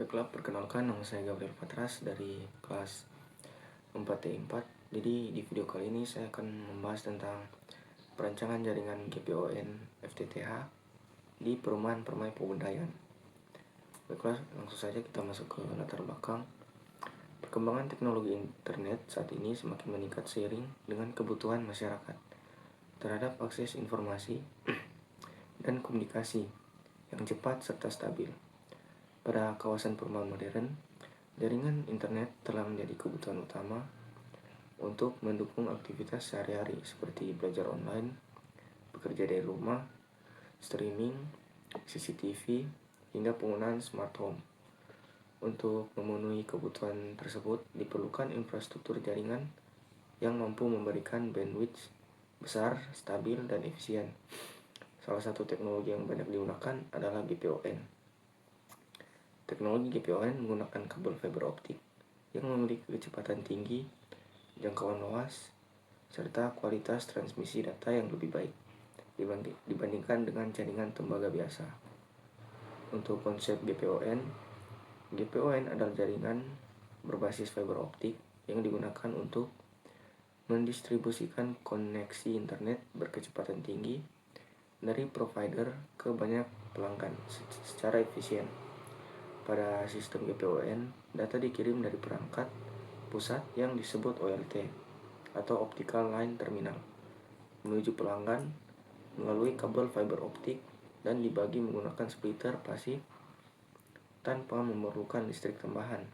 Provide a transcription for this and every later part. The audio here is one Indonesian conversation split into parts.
Baiklah, perkenalkan, nama saya Gabriel Patras dari kelas 4T4. Jadi di video kali ini saya akan membahas tentang perancangan jaringan GPON FTTH di perumahan Permai Pegundayan. Baiklah, langsung saja kita masuk ke latar belakang. Perkembangan teknologi internet saat ini semakin meningkat seiring dengan kebutuhan masyarakat terhadap akses informasi dan komunikasi yang cepat serta stabil. Pada kawasan perumahan modern, jaringan internet telah menjadi kebutuhan utama untuk mendukung aktivitas sehari-hari seperti belajar online, bekerja dari rumah, streaming, CCTV, hingga penggunaan smart home. Untuk memenuhi kebutuhan tersebut, diperlukan infrastruktur jaringan yang mampu memberikan bandwidth besar, stabil, dan efisien. Salah satu teknologi yang banyak digunakan adalah GPON. Teknologi GPON menggunakan kabel fiber optik yang memiliki kecepatan tinggi, jangkauan luas, serta kualitas transmisi data yang lebih baik dibandingkan dengan jaringan tembaga biasa. Untuk konsep GPON adalah jaringan berbasis fiber optik yang digunakan untuk mendistribusikan koneksi internet berkecepatan tinggi dari provider ke banyak pelanggan secara efisien. Pada sistem GPON, data dikirim dari perangkat pusat yang disebut OLT atau Optical Line Terminal menuju pelanggan melalui kabel fiber optik dan dibagi menggunakan splitter pasif tanpa memerlukan listrik tambahan.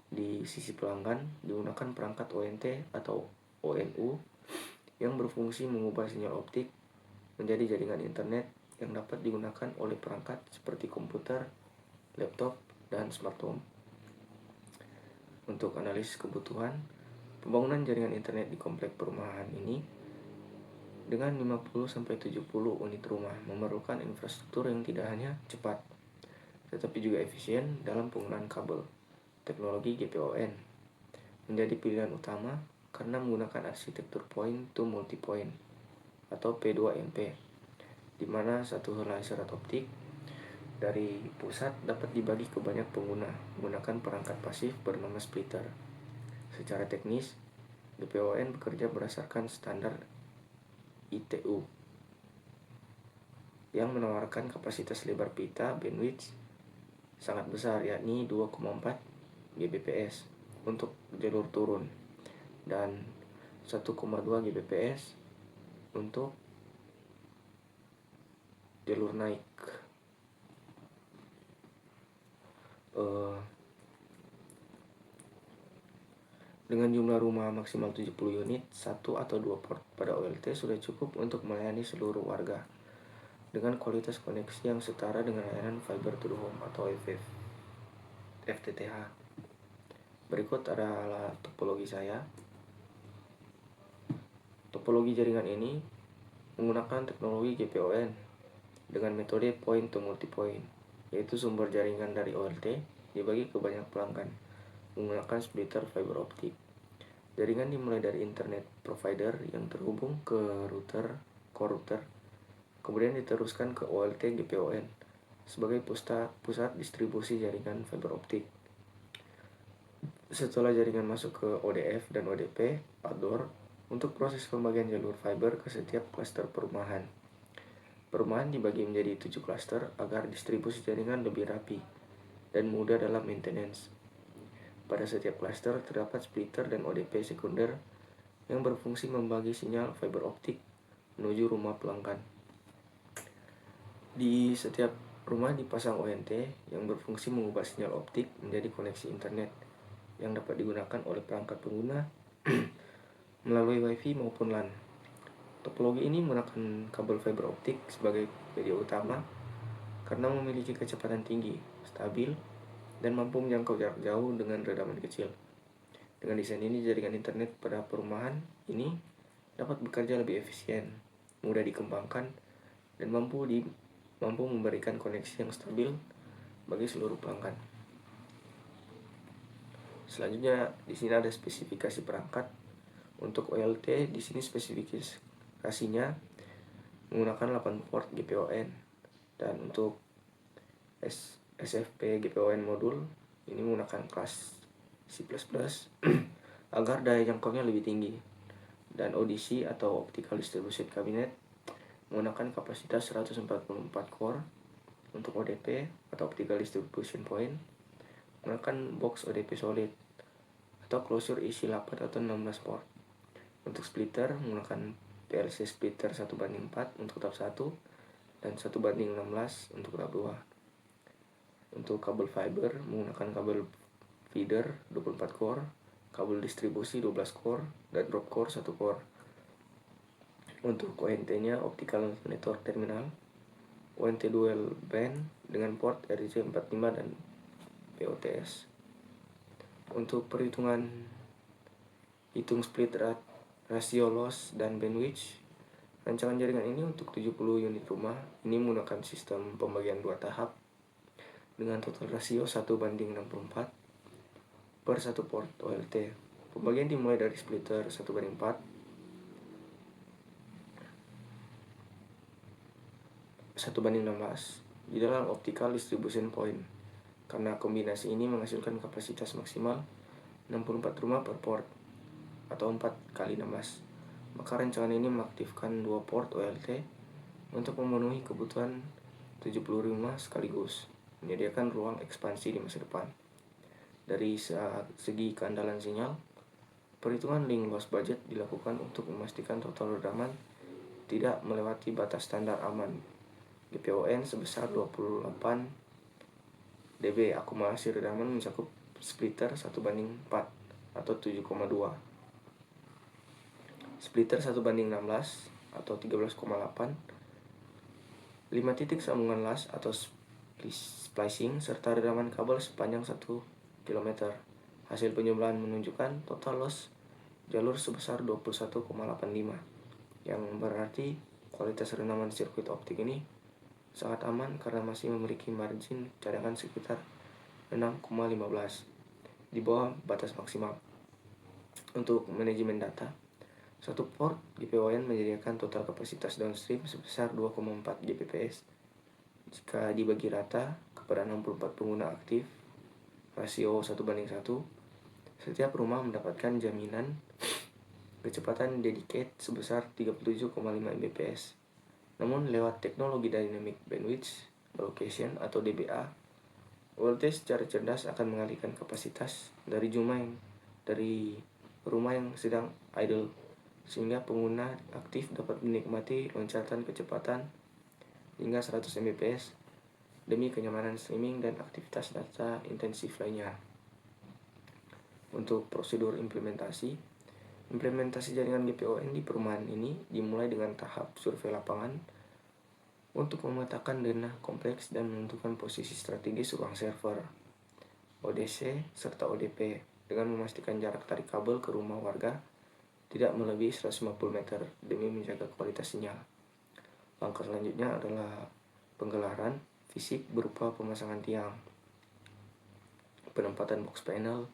Di sisi pelanggan digunakan perangkat ONT atau ONU yang berfungsi mengubah sinyal optik menjadi jaringan internet yang dapat digunakan oleh perangkat seperti komputer, laptop, dan smart home. Untuk analisis kebutuhan, pembangunan jaringan internet di komplek perumahan ini dengan 50-70 unit rumah memerlukan infrastruktur yang tidak hanya cepat, tetapi juga efisien dalam penggunaan kabel. Teknologi GPON menjadi pilihan utama karena menggunakan arsitektur point to multipoint atau P2MP, di mana satu helai serat optik dari pusat dapat dibagi ke banyak pengguna menggunakan perangkat pasif bernama splitter. Secara teknis, GPON bekerja berdasarkan standar ITU yang menawarkan kapasitas lebar pita bandwidth sangat besar, yakni 2,4 Gbps untuk jalur turun dan 1,2 Gbps untuk jalur naik. Dengan jumlah rumah maksimal 70 unit, 1 atau 2 port pada OLT sudah cukup untuk melayani seluruh warga dengan kualitas koneksi yang setara dengan layanan fiber to the home atau FTTH. Berikut adalah topologi saya. Topologi jaringan ini menggunakan teknologi GPON dengan metode point to multipoint, yaitu sumber jaringan dari OLT dibagi ke banyak pelanggan menggunakan splitter fiber optik. Jaringan dimulai dari internet provider yang terhubung ke core router, kemudian diteruskan ke OLT GPON sebagai pusat distribusi jaringan fiber optik. Setelah jaringan masuk ke ODF dan ODP outdoor untuk proses pembagian jalur fiber ke setiap klaster perumahan. Perumahan dibagi menjadi 7 klaster agar distribusi jaringan lebih rapi dan mudah dalam maintenance. Pada setiap klaster terdapat splitter dan ODP sekunder yang berfungsi membagi sinyal fiber optik menuju rumah pelanggan. Di setiap rumah dipasang ONT yang berfungsi mengubah sinyal optik menjadi koneksi internet yang dapat digunakan oleh perangkat pengguna melalui WiFi maupun LAN. Topologi ini menggunakan kabel fiber optik sebagai media utama karena memiliki kecepatan tinggi, stabil, dan mampu menjangkau jarak jauh dengan redaman kecil. Dengan desain ini, jaringan internet pada perumahan ini dapat bekerja lebih efisien, mudah dikembangkan, dan mampu memberikan koneksi yang stabil bagi seluruh pelanggan. Selanjutnya, di sini ada spesifikasi perangkat. Untuk OLT, di sini spesifikasinya menggunakan 8 port GPON, dan untuk SFP GPON modul ini menggunakan kelas C++ agar daya jangkaunya lebih tinggi, dan ODC atau Optical Distribution Cabinet menggunakan kapasitas 144 core untuk ODP atau Optical Distribution Point, menggunakan box ODP solid atau closure isi 8 atau 16 port. Untuk splitter menggunakan PLC splitter 1:4 untuk tahap 1 dan 1:16 untuk tahap 2. Untuk kabel fiber menggunakan kabel feeder 24 core, kabel distribusi 12 core, dan drop core 1 core. Untuk ONT-nya Optical Network Terminal, ONT dual band dengan port RJ45 dan POTS. Untuk perhitungan hitung split ratio loss dan bandwidth, rancangan jaringan ini untuk 70 unit rumah ini menggunakan sistem pembagian 2 tahap dengan total rasio 1:64 per 1 port OLT. Pembagian dimulai dari splitter 1:4, 1:16 di dalam Optical Distribution Point. Karena kombinasi ini menghasilkan kapasitas maksimal 64 rumah per port atau 4x16, maka rancangan ini mengaktifkan 2 port OLT untuk memenuhi kebutuhan 70 rumah sekaligus, menyediakan ruang ekspansi di masa depan. Dari segi keandalan sinyal, perhitungan link loss budget dilakukan untuk memastikan total redaman tidak melewati batas standar aman GPON sebesar 28 dB. Akumulasi redaman mencakup splitter 1:4 atau 7,2, splitter 1:16 atau 13,8, 5 titik sambungan las atau splicing, serta redaman kabel sepanjang 1 km. Hasil penjumlahan menunjukkan total loss jalur sebesar 21,85, yang berarti kualitas redaman sirkuit optik ini sangat aman karena masih memiliki margin cadangan sekitar 6,15 di bawah batas maksimal. Untuk manajemen data, satu port GPON menyediakan total kapasitas downstream sebesar 2,4 Gbps. Jika dibagi rata kepada 64 pengguna aktif, rasio 1:1, setiap rumah mendapatkan jaminan kecepatan dedicated sebesar 37,5 Mbps. Namun lewat teknologi Dynamic Bandwidth Allocation atau DBA, OLT secara cerdas akan mengalihkan kapasitas dari rumah yang sedang idle, sehingga pengguna aktif dapat menikmati loncatan kecepatan hingga 100 Mbps demi kenyamanan streaming dan aktivitas data intensif lainnya. Untuk prosedur implementasi jaringan GPON di perumahan ini dimulai dengan tahap survei lapangan untuk memetakan denah kompleks dan menentukan posisi strategis ruang server, ODC, serta ODP dengan memastikan jarak tarik kabel ke rumah warga tidak melebihi 150 meter demi menjaga kualitas sinyal. Langkah selanjutnya adalah penggelaran fisik berupa pemasangan tiang, penempatan box panel,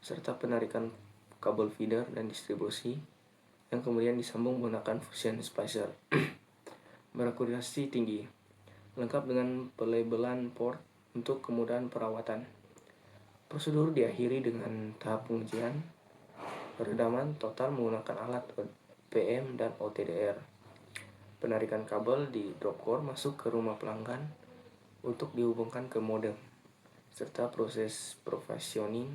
serta penarikan kabel feeder dan distribusi yang kemudian disambung menggunakan fusion splicer berakurasi tinggi, lengkap dengan pelabelan port untuk kemudahan perawatan. Prosedur diakhiri dengan tahap pengujian redaman total menggunakan alat PM dan OTDR. Penarikan kabel di drop core masuk ke rumah pelanggan untuk dihubungkan ke modem, serta proses provisioning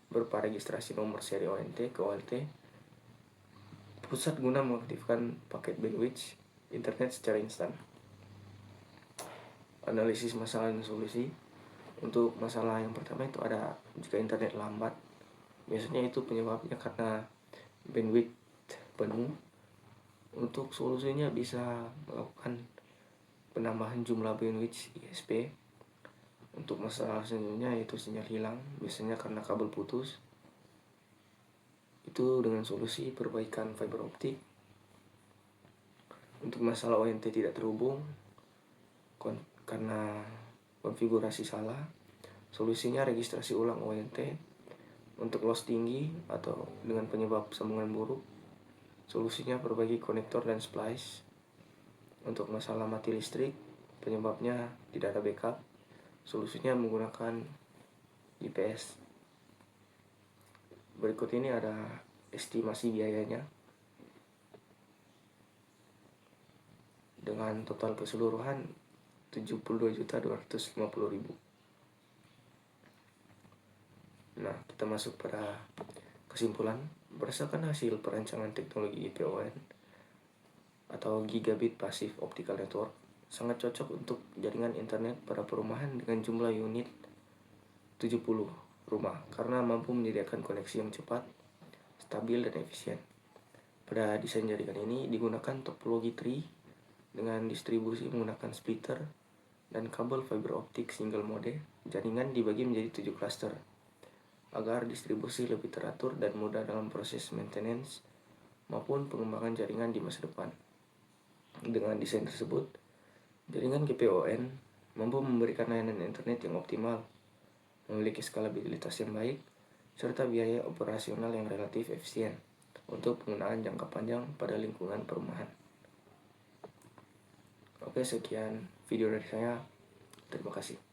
berupa registrasi nomor seri ONT ke OLT pusat guna mengaktifkan paket bandwidth internet secara instan. Analisis masalah dan solusi. Untuk masalah yang pertama itu ada jika internet lambat, biasanya itu penyebabnya karena bandwidth penuh. Untuk solusinya bisa melakukan penambahan jumlah bandwidth ISP. Untuk masalah selanjutnya yaitu sinyal hilang, biasanya karena kabel putus. Itu dengan solusi perbaikan fiber optik. Untuk masalah ONT tidak terhubung karena konfigurasi salah, solusinya registrasi ulang ONT. Untuk loss tinggi atau dengan penyebab sambungan buruk, solusinya perbaiki konektor dan splice. Untuk masalah mati listrik, penyebabnya tidak ada backup, Solusinya menggunakan GPS. Berikut ini ada estimasi biayanya. Dengan total keseluruhan 72.250.000. Nah, kita masuk pada kesimpulan. Berdasarkan hasil perancangan teknologi GPON atau Gigabit Passive Optical Network, sangat cocok untuk jaringan internet pada perumahan dengan jumlah unit 70 rumah karena mampu menyediakan koneksi yang cepat, stabil, dan efisien. Pada desain jaringan ini digunakan topologi tree dengan distribusi menggunakan splitter dan kabel fiber optik single mode. Jaringan dibagi menjadi 7 klaster agar distribusi lebih teratur dan mudah dalam proses maintenance maupun pengembangan jaringan di masa depan. Dengan desain tersebut, jaringan GPON mampu memberikan layanan internet yang optimal, memiliki skalabilitas yang baik, serta biaya operasional yang relatif efisien untuk penggunaan jangka panjang pada lingkungan perumahan. Oke, sekian video dari saya. Terima kasih.